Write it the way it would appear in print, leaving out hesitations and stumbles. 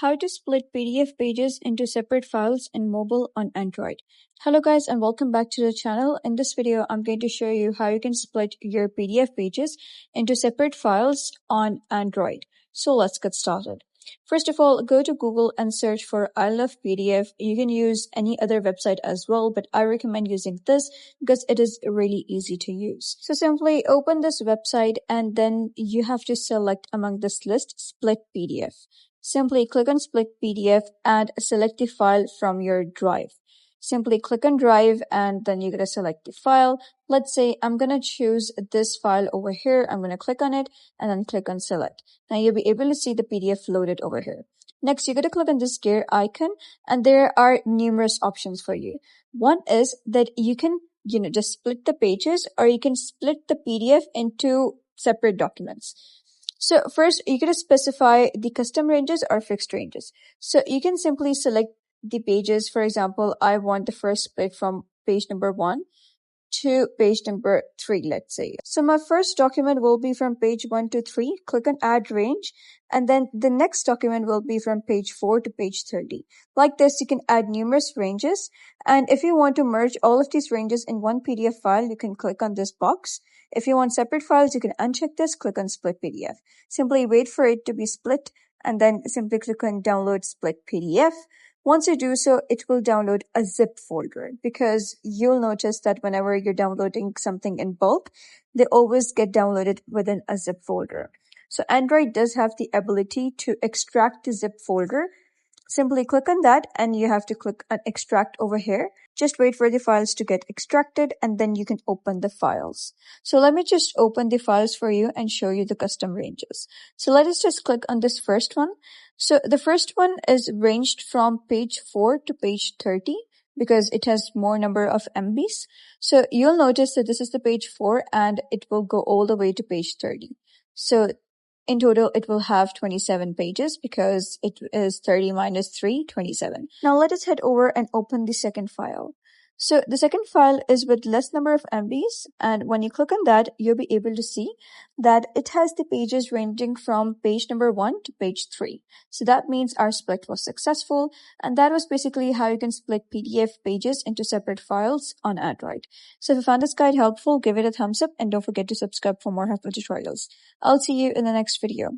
how to split PDF pages into separate files in mobile on Android. Hello guys and welcome back to the channel. In this video, I'm going to show you how you can split your PDF pages into separate files on Android. So let's get started. First of all, go to Google and search for I Love PDF. You can use any other website as well, but I recommend using this because it is really easy to use. So simply open this website and then you have to select among this list Split PDF. Simply click on Split PDF and select the file from your drive. Simply click on Drive and then you're going to select the file. Let's say I'm going to choose this file over here. I'm going to click on it and then click on Select. Now you'll be able to see the PDF loaded over here. Next, you're going to click on this gear icon and there are numerous options for you. One is that you can, just split the pages, or you can split the PDF into separate documents. So first, you're going to specify the custom ranges or fixed ranges. So you can simply select the pages. For example, I want the first split from page number 1 to page number 3, let's say. So my first document will be from page 1 to 3. Click on Add Range. And then the next document will be from page 4 to page 30. Like this, you can add numerous ranges. And if you want to merge all of these ranges in one PDF file, you can click on this box. If you want separate files, you can uncheck this, click on Split PDF. Simply wait for it to be split and then simply click on Download Split PDF. Once you do so, it will download a zip folder, because you'll notice that whenever you're downloading something in bulk, they always get downloaded within a zip folder. So Android does have the ability to extract the zip folder. Simply click on that and you have to click on Extract over here. Just wait for the files to get extracted and then you can open the files. So let me just open the files for you and show you the custom ranges. So let us just click on this first one. So the first one is ranged from page 4 to page 30 because it has more number of MBs. So you'll notice that this is the page 4 and it will go all the way to page 30. So in total, it will have 27 pages because it is 30 minus 3, 27. Now let us head over and open the second file. So the second file is with less number of MBs, and when you click on that, you'll be able to see that it has the pages ranging from page number 1 to page 3. So that means our split was successful, and that was basically how you can split PDF pages into separate files on Android. So if you found this guide helpful, give it a thumbs up and don't forget to subscribe for more helpful tutorials. I'll see you in the next video.